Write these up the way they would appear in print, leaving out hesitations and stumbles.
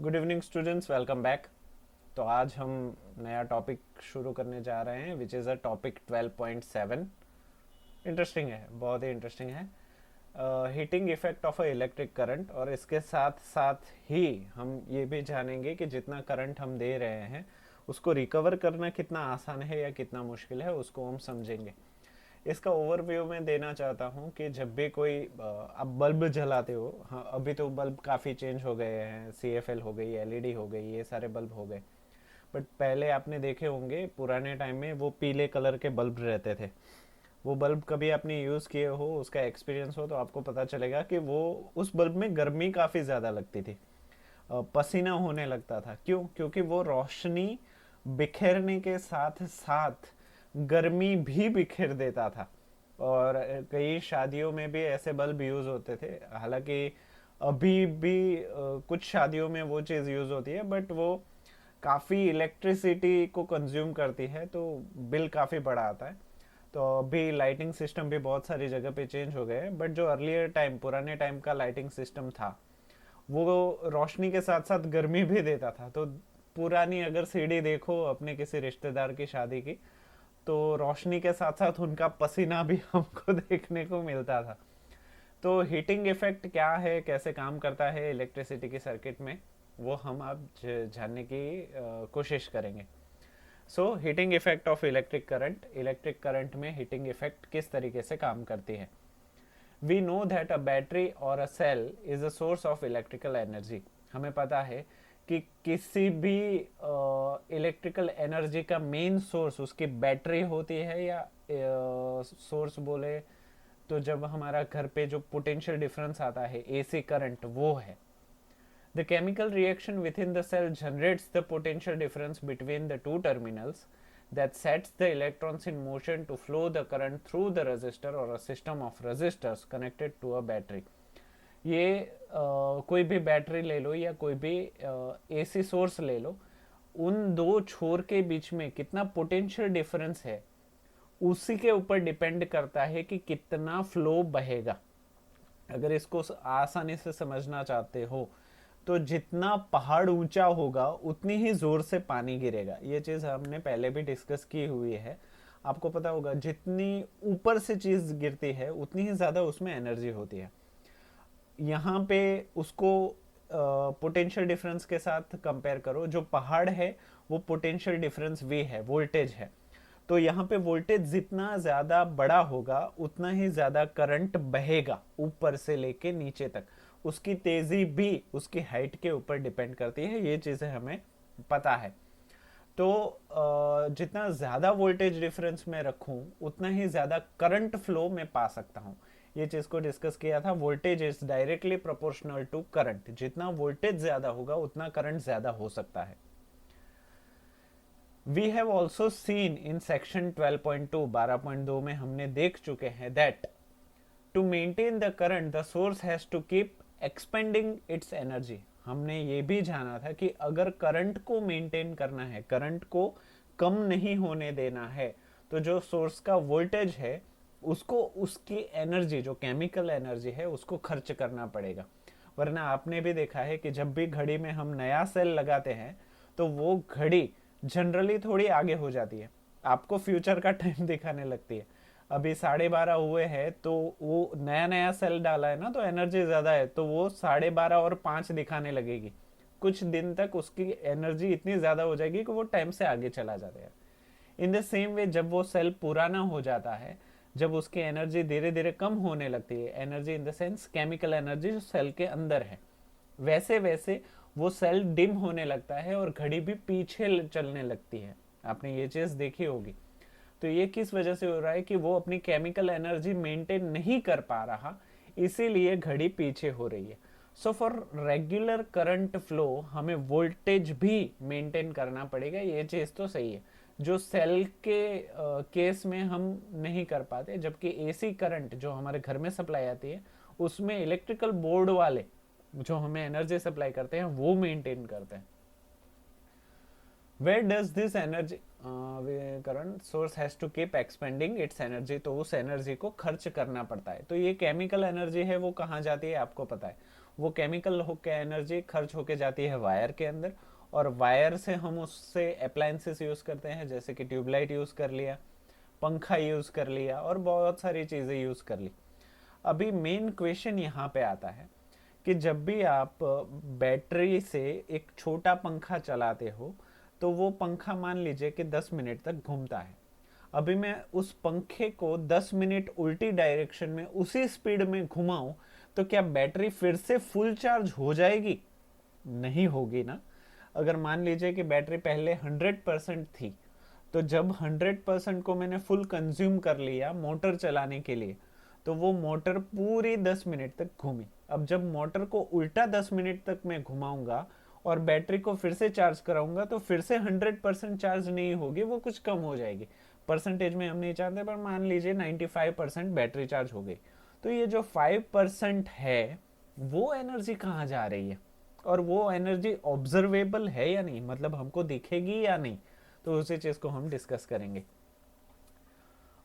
Good evening students, welcome back. तो आज हम नया टॉपिक शुरू करने जा रहे हैं which is a topic 12.7। Interesting है, बहुत ही इंटरेस्टिंग है। Heating effect of a electric current, और इसके साथ साथ ही हम ये भी जानेंगे कि जितना करंट हम दे रहे हैं उसको रिकवर करना कितना आसान है या कितना मुश्किल है, उसको हम समझेंगे। इसका ओवरव्यू मैं देना चाहता हूँ कि जब भी कोई आप बल्ब जलाते हो, हाँ अभी तो बल्ब काफ़ी चेंज हो गए हैं, CFL हो गई, LED हो गई, ये सारे बल्ब हो गए। बट पहले आपने देखे होंगे पुराने टाइम में वो पीले कलर के बल्ब रहते थे। वो बल्ब कभी आपने यूज़ किए हो, उसका एक्सपीरियंस हो, तो आपको पता चलेगा कि वो उस बल्ब में गर्मी काफ़ी ज़्यादा लगती थी। पसीना होने लगता था। क्यों? क्योंकि वो रोशनी बिखेरने के साथ साथ गर्मी भी बिखेर देता था। और कई शादियों में भी ऐसे बल्ब यूज़ होते थे। हालांकि अभी भी कुछ शादियों में वो चीज़ यूज़ होती है, बट वो काफ़ी इलेक्ट्रिसिटी को कंज्यूम करती है, तो बिल काफ़ी बड़ा आता है। तो अभी लाइटिंग सिस्टम भी बहुत सारी जगह पे चेंज हो गए हैं, बट जो अर्लियर टाइम, पुराने टाइम का लाइटिंग सिस्टम था, वो रोशनी के साथ साथ गर्मी भी देता था। तो पुरानी अगर सीढ़ी देखो अपने किसी रिश्तेदार की शादी की, तो रोशनी के साथ साथ उनका पसीना भी हमको देखने को मिलता था। तो हीटिंग इफेक्ट क्या है, कैसे काम करता है इलेक्ट्रिसिटी की सर्किट में, वो हम अब जानने की कोशिश करेंगे। So heating effect of electric current में हीटिंग इफेक्ट किस तरीके से काम करती है। We know that a battery और a cell is a source of electrical energy. हमें पता है कि किसी भी इलेक्ट्रिकल एनर्जी का मेन सोर्स उसकी बैटरी होती है, या सोर्स बोले तो जब हमारा घर पे जो पोटेंशियल डिफरेंस आता है, AC करंट, वो है। The chemical reaction within the cell generates the potential difference between the two terminals that sets the electrons in motion to flow the current through the resistor or a system of resistors connected to a battery. ये कोई भी battery ले लो या कोई भी AC source ले लो, उन दो छोर के बीच में कितना पोटेंशियल डिफरेंस है, उसी के ऊपर डिपेंड करता है कि कितना फ्लो बहेगा। अगर इसको आसानी से समझना चाहते हो, तो जितना पहाड़ ऊंचा होगा उतनी ही जोर से पानी गिरेगा। ये चीज हमने पहले भी डिस्कस की हुई है। आपको पता होगा जितनी ऊपर से चीज गिरती है उतनी ही ज्यादा उसमें एनर्जी होती है। यहाँ पे उसको पोटेंशियल डिफरेंस के साथ कंपेयर करो। जो पहाड़ है वो पोटेंशियल डिफरेंस V है, वोल्टेज है। तो यहाँ पे वोल्टेज जितना ज्यादा बड़ा होगा उतना ही ज्यादा करंट बहेगा ऊपर से लेके नीचे तक। उसकी तेजी भी उसकी हाइट के ऊपर डिपेंड करती है, ये चीजें हमें पता है। तो जितना ज्यादा वोल्टेज डिफरेंस मैं रखूं उतना ही ज्यादा करंट फ्लो मैं पा सकता हूं। ये चीज को डिस्कस किया था। Voltage is directly proportional to current. जितना वोल्टेज ज्यादा होगा उतना करंट ज्यादा हो सकता है। We have also seen in section 12.2, 12.2 में हमने देख चुके हैं that to maintain the current the source has to keep expending its energy. हमने ये भी जाना था कि अगर करंट को मेंटेन करना है, करंट को कम नहीं होने देना है, तो जो सोर्स का वोल्टेज है उसको उसकी एनर्जी, जो केमिकल एनर्जी है, उसको खर्च करना पड़ेगा। वरना आपने भी देखा है कि जब भी घड़ी में हम नया सेल लगाते हैं तो वो घड़ी जनरली थोड़ी आगे हो जाती है, आपको फ्यूचर का टाइम दिखाने लगती है। अभी 12:30 हुए हैं तो वो नया नया सेल डाला है ना, तो एनर्जी ज़्यादा है, तो वो 12:30 और 5 दिखाने लगेगी। कुछ दिन तक उसकी एनर्जी इतनी ज़्यादा हो जाएगी कि वो टाइम से आगे चला जाता है। इन द सेम वे जब वो सेल पुराना हो जाता है, जब उसकी एनर्जी धीरे धीरे कम होने लगती है, energy in the sense chemical energy जो सेल के अंदर है, वैसे वैसे वो सेल डिम होने लगता है और घड़ी भी पीछे चलने लगती है। आपने ये चीज देखी होगी। तो ये किस वजह से हो रहा है कि वो अपनी केमिकल एनर्जी मेंटेन नहीं कर पा रहा, इसीलिए घड़ी पीछे हो रही है। So for regular current flow हमें वोल्टेज भी मेंटेन करना पड़ेगा, ये चीज तो सही है, जो सेल के केस में हम नहीं कर पाते। जबकि AC करंट जो हमारे घर में सप्लाई आती है, उसमें इलेक्ट्रिकल बोर्ड वाले जो हमें एनर्जी सप्लाई करते हैं वो मेंटेन करते हैं। Where does this energy current source has to keep expending its energy, तो उस एनर्जी को खर्च करना पड़ता है। तो ये केमिकल एनर्जी है, वो कहाँ जाती है आपको पता है। वो केमिकल होकर एनर्जी खर्च होके जाती है वायर के अंदर, और वायर से हम उससे अप्लायंसेस यूज़ करते हैं, जैसे कि ट्यूबलाइट यूज़ कर लिया, पंखा यूज़ कर लिया, और बहुत सारी चीज़ें यूज़ कर ली। अभी मेन क्वेश्चन यहाँ पे आता है कि जब भी आप बैटरी से एक छोटा पंखा चलाते हो तो वो पंखा मान लीजिए कि 10 मिनट तक घूमता है। अभी मैं उस पंखे को 10 मिनट उल्टी डायरेक्शन में उसी स्पीड में घुमाऊं तो क्या बैटरी फिर से फुल चार्ज हो जाएगी? नहीं होगी ना। अगर मान लीजिए कि बैटरी पहले 100% थी, तो जब 100% को मैंने फुल कंज्यूम कर लिया मोटर चलाने के लिए, तो वो मोटर पूरी 10 मिनट तक घूमी। अब जब मोटर को उल्टा 10 मिनट तक मैं घुमाऊंगा और बैटरी को फिर से चार्ज कराऊंगा तो फिर से 100% चार्ज नहीं होगी, वो कुछ कम हो जाएगी। परसेंटेज में हम नहीं चाहते, पर मान लीजिए 95% बैटरी चार्ज हो गई। तो ये जो 5% है वो एनर्जी कहाँ जा रही है, और वो एनर्जी ऑब्जर्वेबल है या नहीं, मतलब हमको दिखेगी या नहीं, तो उसी चीज को हम डिस्कस करेंगे।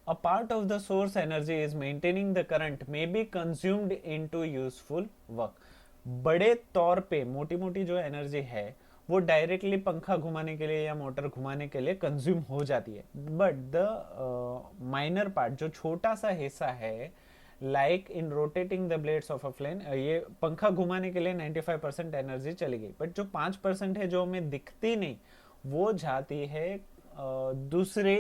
A part of the source energy is maintaining the current may be consumed into useful work. बड़े तौर पे मोटी मोटी जो एनर्जी है वो डायरेक्टली पंखा घुमाने के लिए या मोटर घुमाने के लिए कंज्यूम हो जाती है, बट द माइनर पार्ट, जो छोटा सा हिस्सा है, like in rotating the blades of a fan, ये पंखा घुमाने के लिए 95% एनर्जी चली गई, बट जो 5% है जो हमें दिखती नहीं, वो जाती है दूसरे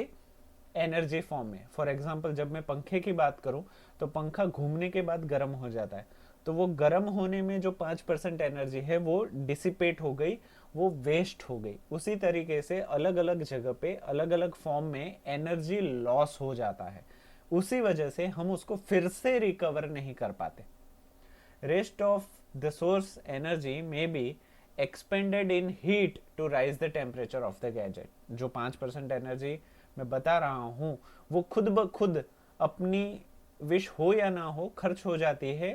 एनर्जी फॉर्म में। फॉर एग्जाम्पल जब मैं पंखे की बात करूं तो पंखा घूमने के बाद गर्म हो जाता है, तो वो गर्म होने में जो 5% एनर्जी है वो डिसिपेट हो गई, वो वेस्ट हो गई। उसी तरीके से अलग अलग जगह पे अलग अलग फॉर्म में एनर्जी लॉस हो जाता है, उसी वजह से हम उसको फिर से रिकवर नहीं कर पाते। Rest of the source energy में be expended in heat to raise the temperature of the gadget. जो 5% एनर्जी मैं बता रहा हूं वो खुद ब खुद अपनी विश हो या ना हो खर्च हो जाती है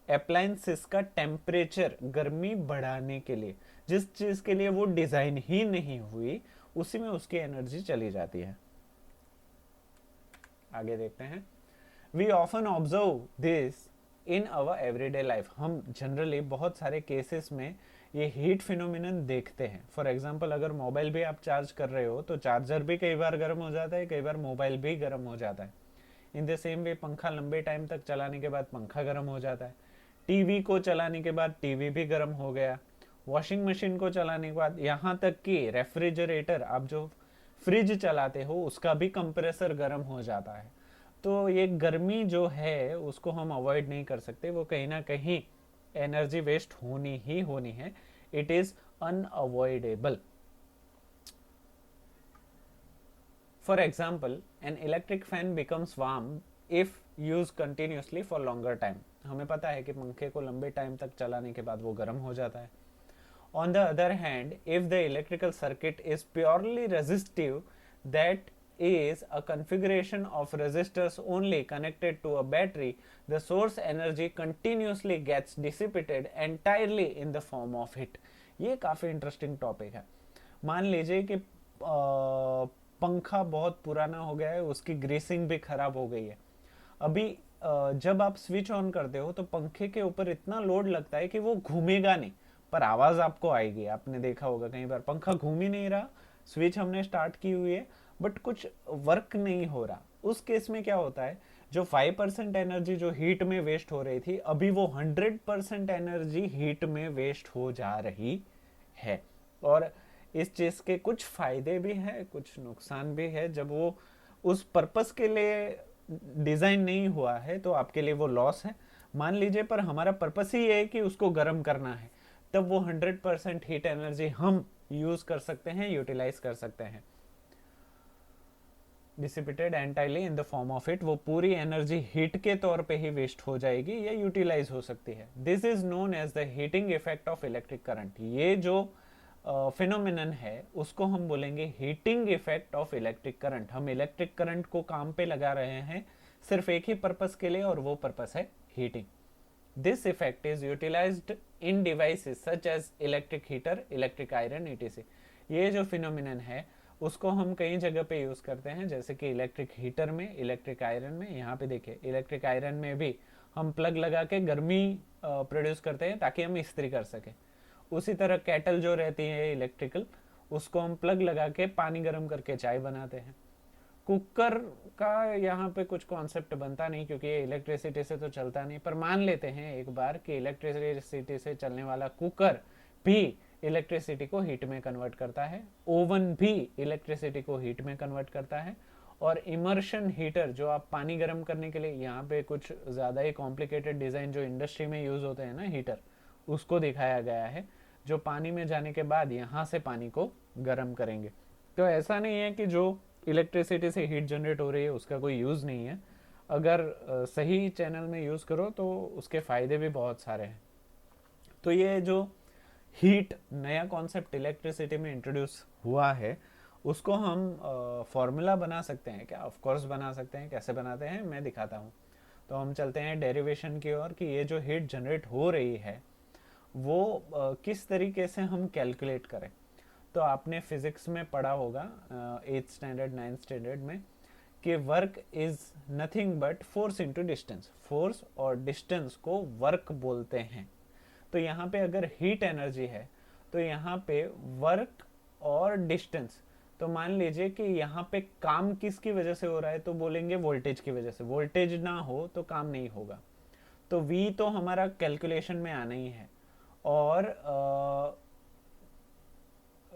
अप्लायंसेस का टेम्परेचर, गर्मी बढ़ाने के लिए। जिस चीज के लिए वो डिजाइन ही नहीं हुई उसी में उसकी एनर्जी चली जाती है। आगे देखते हैं। We often observe this in our everyday life. हम जनरली बहुत सारे केसेस में ये हीट फिनोमिनन देखते हैं। फॉर एग्जाम्पल अगर मोबाइल भी आप चार्ज कर रहे हो तो चार्जर भी कई बार गर्म हो जाता है, कई बार मोबाइल भी गर्म हो जाता है। इन द सेम वे पंखा लंबे टाइम तक चलाने के बाद पंखा गर्म हो जाता है, टीवी को चलाने के बाद टीवी भी गर्म हो गया, वॉशिंग मशीन को चलाने के बाद, यहाँ तक कि रेफ्रिजरेटर, आप जो फ्रिज चलाते हो उसका भी कंप्रेसर गर्म हो जाता है। तो ये गर्मी जो है उसको हम अवॉइड नहीं कर सकते, वो कहीं ना कहीं एनर्जी वेस्ट होनी ही होनी है। It is unavoidable. For example an electric fan becomes warm if use continuously for longer time. हमें पता है कि पंखे को लंबे टाइम तक चलाने के बाद वो गर्म हो जाता है। On the other hand, if the electrical circuit is purely resistive, that is a configuration of resistors only connected to a battery, the source energy continuously gets dissipated entirely in the form of heat. ये काफ़ी interesting topic है। मान लीजिए कि पंखा बहुत पुराना हो गया है, उसकी ग्रीसिंग भी खराब हो गई है। अभी जब आप स्विच ऑन करते हो तो पंखे के ऊपर इतना लोड लगता है कि वो घूमेगा नहीं, पर आवाज़ आपको आएगी। आपने देखा होगा कई बार पंखा घूम ही नहीं रहा, स्विच हमने स्टार्ट की हुई है बट कुछ वर्क नहीं हो रहा। उस केस में क्या होता है, जो 5% एनर्जी जो हीट में वेस्ट हो रही थी, अभी वो 100% एनर्जी हीट में वेस्ट हो जा रही है। और इस चीज के कुछ फायदे भी हैं, कुछ नुकसान भी है। जब वो उस पर्पस के लिए डिजाइन नहीं हुआ है तो आपके लिए वो लॉस है। मान लीजिए पर हमारा पर्पस ही है कि उसको गर्म करना है, तब वो 100% हीट एनर्जी हम यूज कर सकते हैं, यूटिलाइज कर सकते हैं। Dissipated entirely in the form of heat, वो पूरी एनर्जी हीट के तौर पे ही वेस्ट हो जाएगी या यूटिलाइज हो सकती है। This is known as the heating effect of electric current. ये जो फिनोमिनन है उसको हम बोलेंगे heating effect of electric current. हम इलेक्ट्रिक करंट को काम पे लगा रहे हैं सिर्फ एक ही पर्पस के लिए, और वो पर्पस है heating. This effect is utilized in devices such as electric heater, electric iron, etc। ये जो फिनोमिनन है उसको हम कई जगह पे यूज करते हैं, जैसे कि इलेक्ट्रिक हीटर में, इलेक्ट्रिक आयरन में। यहाँ पे देखिए इलेक्ट्रिक आयरन में भी हम प्लग लगा के गर्मी प्रोड्यूस करते हैं ताकि हम इस्त्री कर सके। उसी तरह केटल जो रहती है इलेक्ट्रिकल, उसको हम प्लग लगा के पानी गर्म करके चाय बनाते हैं। कुकर का यहाँ पे कुछ कॉन्सेप्ट बनता नहीं क्योंकि ये इलेक्ट्रिसिटी से तो चलता नहीं, पर मान लेते हैं एक बार कि इलेक्ट्रिसिटी से चलने वाला कुकर भी इलेक्ट्रिसिटी को हीट में कन्वर्ट करता है, ओवन भी इलेक्ट्रिसिटी को हीट में कन्वर्ट करता है, और इमर्शन हीटर जो आप पानी गर्म करने के लिए, यहाँ पे कुछ ज़्यादा ही कॉम्प्लिकेटेड डिज़ाइन जो इंडस्ट्री में यूज़ होते हैं ना हीटर, उसको दिखाया गया है, जो पानी में जाने के बाद यहाँ से पानी को गर्म करेंगे। तो ऐसा नहीं है कि जो इलेक्ट्रिसिटी से हीट जनरेट हो रही है उसका कोई यूज़ नहीं है। अगर सही चैनल में यूज़ करो तो उसके फ़ायदे भी बहुत सारे हैं। तो ये जो हीट नया कॉन्सेप्ट इलेक्ट्रिसिटी में इंट्रोड्यूस हुआ है, उसको हम फॉर्मूला बना सकते हैं क्या? ऑफ कोर्स बना सकते हैं। कैसे बनाते हैं मैं दिखाता हूँ। तो हम चलते हैं डेरिवेशन की ओर कि ये जो हीट जनरेट हो रही है वो किस तरीके से हम कैलकुलेट करें। तो आपने फिजिक्स में पढ़ा होगा 8th स्टैंडर्ड 9th स्टैंडर्ड में कि work is nothing but force into distance. Force और डिस्टेंस को वर्क बोलते हैं। तो यहाँ पे अगर हीट एनर्जी है तो यहाँ पे वर्क और डिस्टेंस, तो मान लीजिए कि यहाँ पे काम किसकी वजह से हो रहा है, तो बोलेंगे वोल्टेज की वजह से। वोल्टेज ना हो तो काम नहीं होगा। तो V तो हमारा कैलकुलेशन में आना ही है, और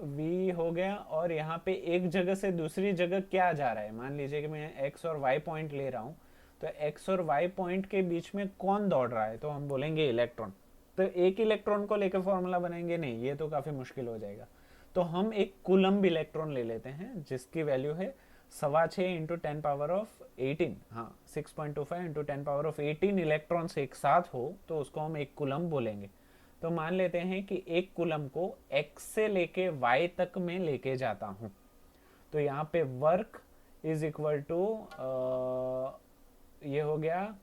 V हो गया, और यहाँ पे एक जगह से दूसरी जगह क्या जा रहा है, मान लीजिए कि मैं X और Y पॉइंट ले रहा हूँ, तो X और Y पॉइंट के बीच में कौन दौड़ रहा है, तो हम बोलेंगे इलेक्ट्रॉन। तो एक इलेक्ट्रॉन को लेकर फॉर्मूला बनाएंगे नहीं, ये तो काफ़ी मुश्किल हो जाएगा। तो हम एक कूलम्ब इलेक्ट्रॉन ले लेते हैं जिसकी वैल्यू है 6.25 इंटू 10⁻18, हाँ 6.25 इंटू 10⁻18 इलेक्ट्रॉन्स एक साथ हो तो उसको हम एक कूलम्ब बोलेंगे। तो मान लेते हैं कि एक कूलम्ब को x से लेके y तक में लेके जाता हूं, तो यहाँ पे वर्क इज इक्वल टू ये हो गया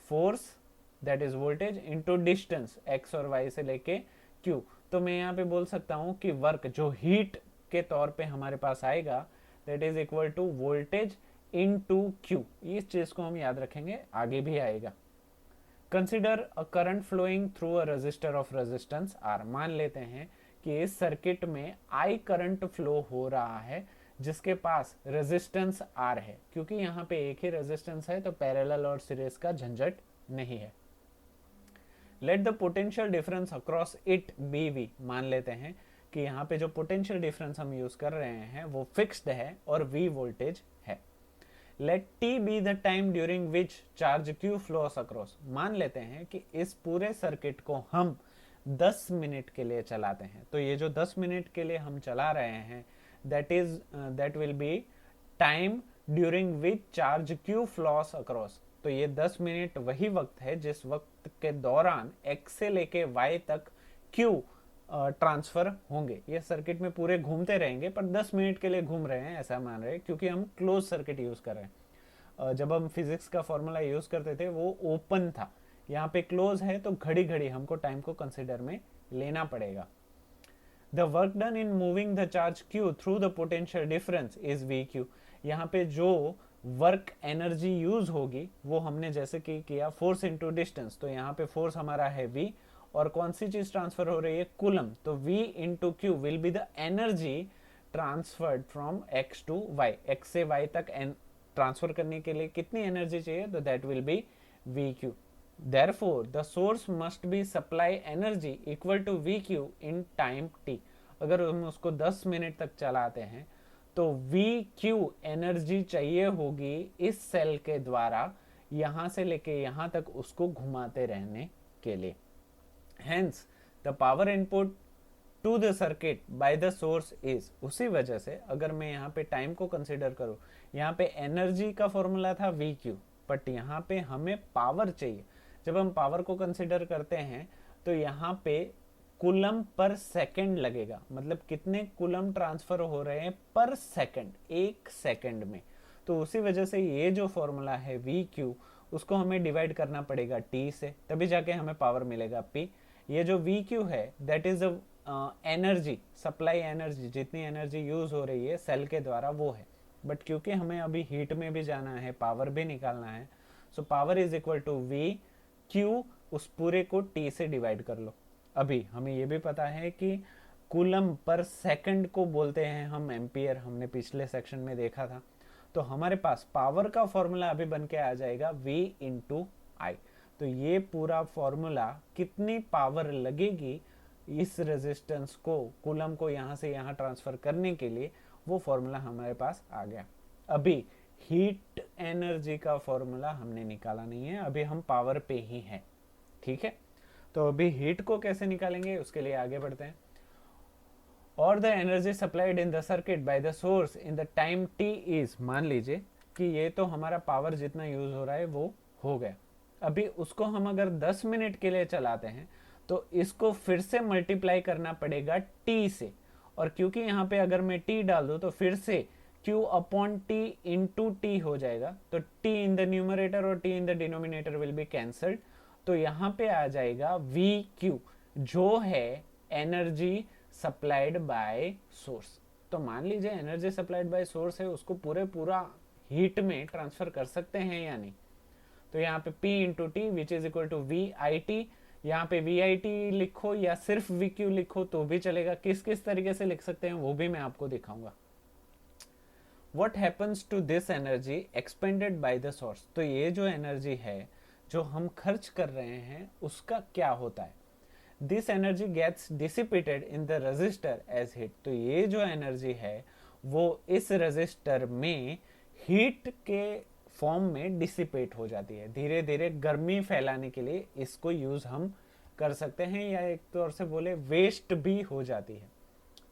force that is voltage into distance x और y से लेके q। तो मैं यहाँ पे बोल सकता हूँ कि वर्क जो हीट के तौर पे हमारे पास आएगा that is equal to voltage into q। इस चीज को हम याद रखेंगे, आगे भी आएगा। Consider a current flowing through a resistor of resistance R। मान लेते हैं कि इस सर्किट में I करंट फ्लो हो रहा है जिसके पास रेजिस्टेंस R है। क्योंकि यहाँ पे एक ही रेजिस्टेंस है तो पैरेलल और सीरीज का झंझट नहीं है। Let the potential difference across it be V। मान लेते हैं कि यहाँ पे जो पोटेंशियल डिफरेंस हम यूज कर रहे हैं वो फिक्स्ड है और V वोल्टेज है। Let T be the time during which charge Q flows across. मान लेते हैं कि इस पूरे सर्किट को हम 10 मिनट के लिए चलाते हैं। तो ये जो 10 मिनट के लिए हम चला रहे हैं that will B time during which charge Q flows across. तो ये 10 मिनट वही वक्त है जिस वक्त के दौरान X से लेके Y तक Q ट्रांसफर होंगे। ये सर्किट में पूरे घूमते रहेंगे पर 10 मिनट के लिए घूम रहे हैं ऐसा मान रहे हैं, क्योंकि हम क्लोज सर्किट यूज कर रहे हैं। जब हम फिजिक्स का फॉर्मूला यूज करते थे वो ओपन था, यहाँ पे क्लोज है तो घड़ी घड़ी हमको टाइम को कंसिडर में लेना पड़ेगा। The work done in moving the charge Q through the potential difference is VQ। यहाँ पे जो वर्क एनर्जी यूज होगी वो हमने जैसे कि किया फोर्स इनटू डिस्टेंस, तो यहाँ पे फोर्स हमारा है V और कौन सी चीज ट्रांसफर हो रही है, कूलम। तो V into Q will be the energy transferred from X to Y। X से Y तक ट्रांसफर करने के लिए कितनी एनर्जी चाहिए, तो that will be VQ। Therefore, the source must be supply energy equal to VQ in time t। अगर हम उसको 10 मिनट तक चलाते हैं तो VQ एनर्जी चाहिए होगी इस सेल के द्वारा यहां से लेके यहां तक उसको घुमाते रहने के लिए। Hence, the power input to the circuit by the source is। उसी वजह से अगर मैं यहाँ पे टाइम को कंसिडर करूँ, यहाँ पे एनर्जी का फॉर्मूला था VQ, बट यहाँ पे हमें पावर चाहिए। जब हम पावर को कंसिडर करते हैं तो यहाँ पे कूलम पर सेकंड लगेगा, मतलब कितने कूलम ट्रांसफर हो रहे हैं पर सेकंड, एक सेकंड में। तो उसी वजह से ये जो फॉर्मूला है VQ उसको हमें डिवाइड करना पड़ेगा T से, तभी जाके हमें पावर मिलेगा P। ये जो VQ है that is energy, supply energy, जितनी एनर्जी यूज हो रही है सेल के द्वारा वो है। बट क्योंकि हमें अभी हीट में भी जाना है, पावर भी निकालना है, so power is equal to V Q उस पूरे को T से डिवाइड कर लो। अभी हमें ये भी पता है कि कूलम पर सेकंड को बोलते हैं हम एम्पियर, हमने पिछले सेक्शन में देखा था। तो हमारे पास पावर का फॉर्मूला अभी बन के आ जाएगा V इंटू आई। तो ये पूरा फॉर्मूला कितनी पावर लगेगी इस रेजिस्टेंस को, कूलम को यहाँ से यहाँ ट्रांसफर करने के लिए, वो फॉर्मूला हमारे पास आ गया। अभी हीट एनर्जी का फॉर्मूला हमने निकाला नहीं है, अभी हम पावर पे ही हैं, ठीक है। तो अभी हीट को कैसे निकालेंगे उसके लिए आगे बढ़ते हैं। और the energy supplied in the circuit by the source in the time T is, मान लीजिए कि ये तो हमारा पावर जितना यूज हो रहा है वो हो गया। अभी उसको हम अगर 10 मिनट के लिए चलाते हैं तो इसको फिर से मल्टीप्लाई करना पड़ेगा टी से, और क्योंकि यहाँ पे अगर मैं टी डाल दूँ तो फिर से Q upon T into T हो जाएगा। तो T इन द न्यूमरेटर और T in the denominator will be cancelled. तो यहाँ पे आ जाएगा VQ, जो है एनर्जी सप्लाइड बाय सोर्स। तो मान लीजिए एनर्जी सप्लाइड बाय सोर्स है, उसको पूरा हीट में ट्रांसफर कर सकते हैं या नहीं। तो यहाँ पे P into T which is equal to VIT, यहाँ पे VIT लिखो या सिर्फ VQ लिखो तो भी चलेगा। किस किस तरीके से लिख सकते हैं वो भी मैं आपको दिखाऊंगा। What happens to this energy expended by the source? तो ये जो एनर्जी है जो हम खर्च कर रहे हैं उसका क्या होता है। This energy gets dissipated in the resistor as heat। तो ये जो एनर्जी है वो इस रेजिस्टर में हीट के फॉर्म में डिसिपेट हो जाती है। धीरे धीरे गर्मी फैलाने के लिए इसको यूज हम कर सकते हैं, या एक तौर से बोले वेस्ट भी हो जाती है।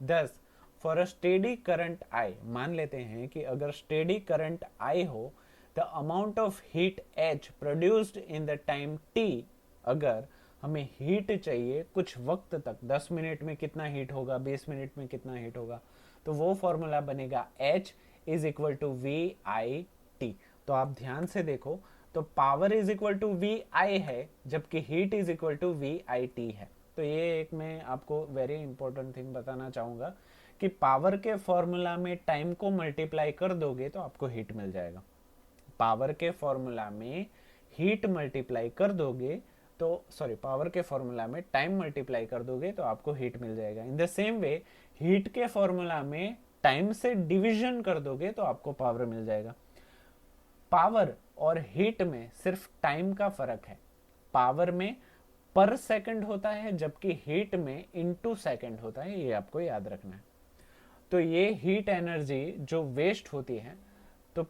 10 for a steady current I, मान लेते हैं कि अगर स्टेडी करंट आई हो, the amount of heat H produced in the time T, अगर हमें हीट चाहिए कुछ वक्त तक, 10 मिनट में कितना हीट होगा, 20 मिनट में कितना हीट होगा, तो वो फॉर्मूला बनेगा H is equal to VIT। तो आप ध्यान से देखो, तो power is equal to VI है जबकि heat is equal to VIT है। तो ये एक मैं आपको वेरी इंपॉर्टेंट थिंग बताना चाहूंगा कि पावर के फॉर्मूला में टाइम को मल्टीप्लाई कर दोगे तो आपको हीट मिल जाएगा। पावर के फॉर्मूला में हीट मल्टीप्लाई कर दोगे तो, सॉरी, पावर के फॉर्मूला में टाइम मल्टीप्लाई कर दोगे तो आपको हीट मिल जाएगा। इन द सेम वे हीट के फॉर्मूला में टाइम से डिवीजन कर दोगे तो आपको पावर मिल जाएगा। पावर और हीट में सिर्फ टाइम का फर्क है। पावर में पर सेकंड होता है जबकि हीट में इनटू सेकंड होता है, ये आपको याद रखना है। तो ये हीट एनर्जी जो वेस्ट होती है, तो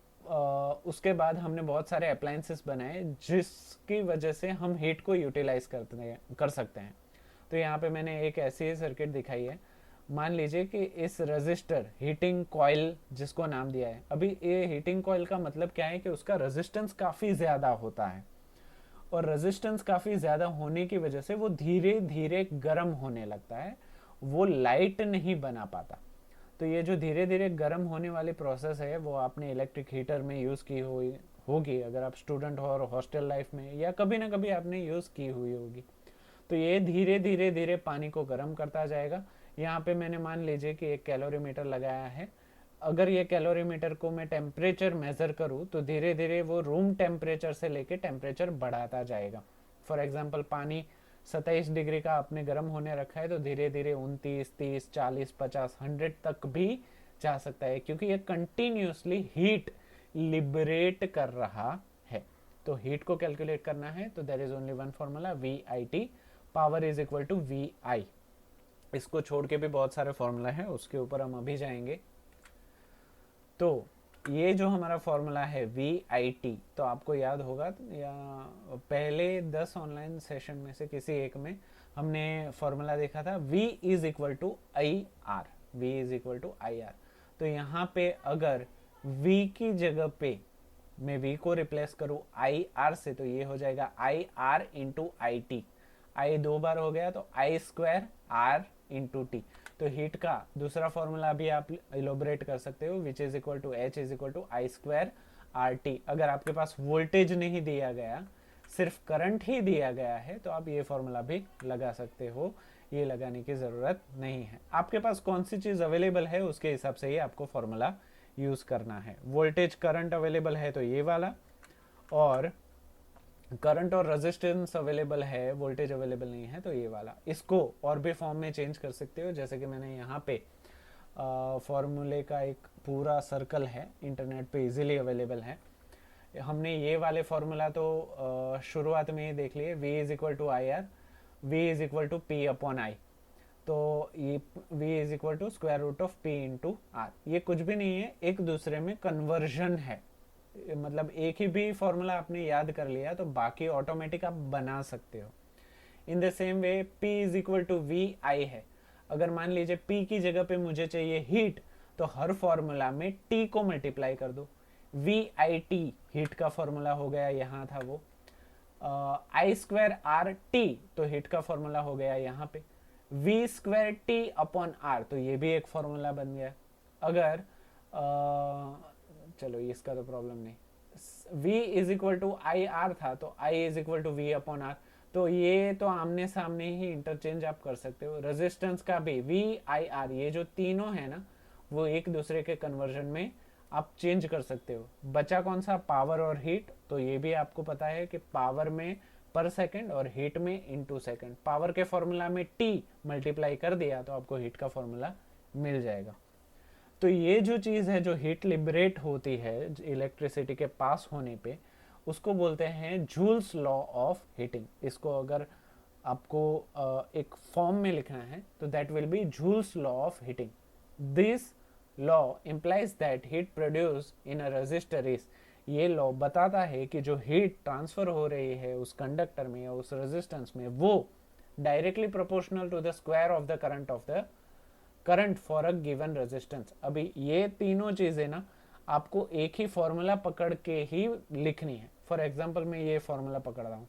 उसके बाद हमने बहुत सारे अप्लायंसेस बनाए जिसकी वजह से हम हीट को यूटिलाइज कर सकते हैं। तो यहाँ पे मैंने एक ऐसी सर्किट दिखाई है। मान लीजिए कि इस रेजिस्टर हीटिंग कॉइल जिसको नाम दिया है, अभी ये हीटिंग कॉइल का मतलब क्या है कि उसका रेजिस्टेंस काफ़ी ज़्यादा होता है, और रेजिस्टेंस काफ़ी ज़्यादा होने की वजह से वो धीरे धीरे गर्म होने लगता है, वो लाइट नहीं बना पाता। तो ये जो धीरे धीरे गर्म होने वाली प्रोसेस है वो आपने इलेक्ट्रिक हीटर में यूज़ की होगी अगर आप स्टूडेंट हो और हॉस्टल लाइफ में, या कभी ना कभी आपने यूज़ की हुई होगी। तो ये धीरे धीरे धीरे पानी को गर्म करता जाएगा। यहाँ पे मैंने मान लीजिए कि एक कैलोरीमीटर लगाया है। अगर ये कैलोरीमीटर को मैं टेम्परेचर मेज़र करूँ तो धीरे धीरे वो रूम टेम्परेचर से लेके टेम्परेचर बढ़ाता जाएगा। फॉर एग्जांपल पानी 27 डिग्री का आपने गर्म होने रखा है तो धीरे धीरे 29, 30, 40, 50, 100 तक भी जा सकता है, क्योंकि ये कंटिन्यूसली हीट लिबरेट कर रहा है। तो हीट को कैलकुलेट करना है तो there is only one formula, VIT, power is equal to VI। इसको छोड़ के भी बहुत सारे फॉर्मूला है, उसके ऊपर हम अभी जाएंगे। तो ये जो हमारा फॉर्मूला है VIT, तो आपको याद होगा या पहले 10 ऑनलाइन सेशन में से किसी एक में हमने फॉर्मूला देखा था, V is equal to IR, V is equal to IR। तो यहाँ पे अगर V की जगह पे मैं V को रिप्लेस करूँ IR से तो ये हो जाएगा IR इंटू IT। I 2 बार हो गया तो I square R into T. तो हीट का दूसरा फॉर्मूला भी आप इलोबरेट कर सकते हो, which is equal to H is equal to I square RT। अगर आपके पास वोल्टेज नहीं दिया गया, सिर्फ करंट ही दिया गया है, तो आप ये फॉर्मूला भी लगा सकते हो, ये लगाने की ज़रूरत नहीं है। आपके पास कौन सी चीज़ अवेलेबल है उसके हिसाब से ही आपको फॉर्मूला यूज़ करना है। वोल्टेज करंट अवेलेबल है तो ये वाला, और करंट और रेजिस्टेंस अवेलेबल है, वोल्टेज अवेलेबल नहीं है, तो ये वाला इसको और भी फॉर्म में चेंज कर सकते हो। जैसे कि मैंने यहाँ पे फॉर्मूले का एक पूरा सर्कल है, इंटरनेट पे इजीली अवेलेबल है। हमने ये वाले फॉर्मूला तो शुरुआत में ही देख लिए, V is equal to I R, V is equal to P upon I. तो ये v is equal to square root of p into R, ये कुछ भी नहीं है, एक दूसरे में कन्वर्जन है। मतलब एक ही भी फॉर्मूला आपने याद कर लिया तो बाकी ऑटोमेटिक आप बना सकते हो। In the same way p is equal to V I है। अगर मान लीजिए p की जगह पे मुझे चाहिए हीट, तो हर फॉर्मूला में t को मल्टीप्लाई कर दो। वी आई टी हीट का फॉर्मूला हो गया, यहाँ था वो आई स्क्वायर आर टी, तो हीट का फॉर्मूला हो गया यहाँ पे V square T upon R, तो ये भी एक फॉर्मूला बन गया। अगर चलो इसका तो प्रॉब्लम नहीं, v is equal to I R था तो i is equal to V upon R, तो ये तो आमने सामने ही इंटरचेंज आप कर सकते हो। रेजिस्टेंस का भी v i r, ये जो तीनों है ना वो एक दूसरे के कन्वर्जन में आप चेंज कर सकते हो। बचा कौन सा, पावर और हीट, तो ये भी आपको पता है कि पावर में पर सेकंड और हीट में इनटू सेकंड। पावर के फॉर्मूला में t मल्टीप्लाई कर दिया तो आपको हीट का फॉर्मूला मिल जाएगा। तो ये जो चीज़ है, जो हीट लिबरेट होती है इलेक्ट्रिसिटी के पास होने पे, उसको बोलते हैं जूल्स लॉ ऑफ हीटिंग। इसको अगर आपको एक फॉर्म में लिखना है तो that will be Joule's law of heating. This law implies that heat produce in a resistor is, ये लॉ बताता है कि जो हीट ट्रांसफर हो रही है उस कंडक्टर में या उस रेजिस्टेंस में, वो directly proportional to the square of the current for a given resistance. अभी ये तीनों चीजें ना आपको एक ही फॉर्मूला पकड़ के ही लिखनी है। फॉर एग्जाम्पल मैं ये फॉर्मूला पकड़ रहा हूँ,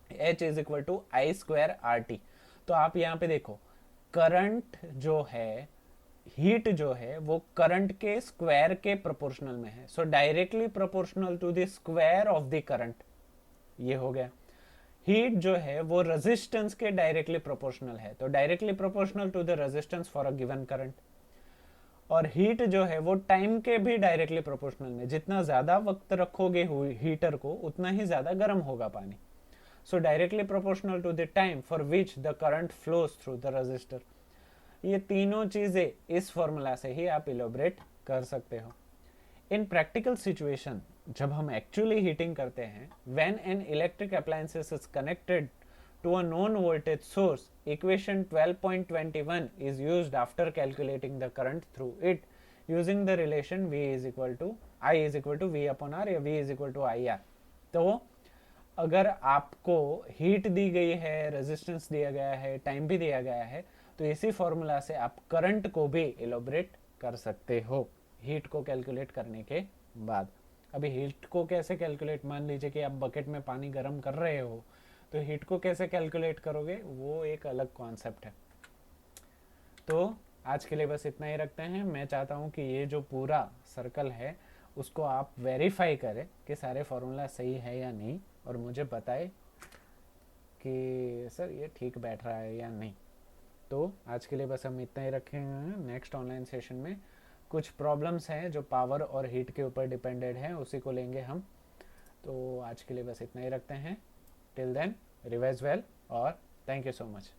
H is equal to I square R T. तो आप यहाँ पे देखो, करंट जो है, हीट जो है वो करंट के स्क्वायर के प्रोपोर्शनल में है, so directly proportional to the square of the current, ये हो गया। हीट जो है वो रेजिस्टेंस के डायरेक्टली प्रोपोर्शनल है, तो directly proportional to the resistance for a given current. और हीट जो है वो टाइम के भी डायरेक्टली प्रोपोर्शनल में, जितना ज्यादा वक्त रखोगे हीटर को उतना ही ज्यादा गर्म होगा पानी। So directly proportional to the time for which the current flows through the resistor. ये तीनों चीजें इस फॉर्मूला से ही आप इलोबरेट कर सकते हो। इन प्रैक्टिकल सिचुएशन, जब हम एक्चुअली हीटिंग करते हैं, when an electric appliances is connected to a known voltage source, equation 12.21 is used after calculating the current through it using the relation V is equal to I is equal to V upon R या V is equal to IR। तो अगर आपको heat दी गई है, resistance दिया गया है, time भी दिया गया है, तो इसी फॉर्मूला से आप करंट को भी इलोबरेट कर सकते हो हीट को कैलकुलेट करने के बाद। अभी हीट को कैसे कैलकुलेट, मान लीजिए कि आप बकेट में पानी गर्म कर रहे हो, तो हीट को कैसे कैलकुलेट करोगे वो एक अलग कॉन्सेप्ट है। तो आज के लिए बस इतना ही रखते हैं। मैं चाहता हूँ कि ये जो पूरा सर्कल है उसको आप वेरीफाई करें कि सारे फॉर्मूला सही है या नहीं, और मुझे बताए कि सर ये ठीक बैठ रहा है या नहीं। तो आज के लिए बस हम इतना ही रखेंगे। नेक्स्ट ऑनलाइन सेशन में कुछ प्रॉब्लम्स हैं जो पावर और हीट के ऊपर डिपेंडेड हैं, उसी को लेंगे हम। तो आज के लिए बस इतना ही रखते हैं। टिल देन, रिवाइज वेल और थैंक यू सो मच।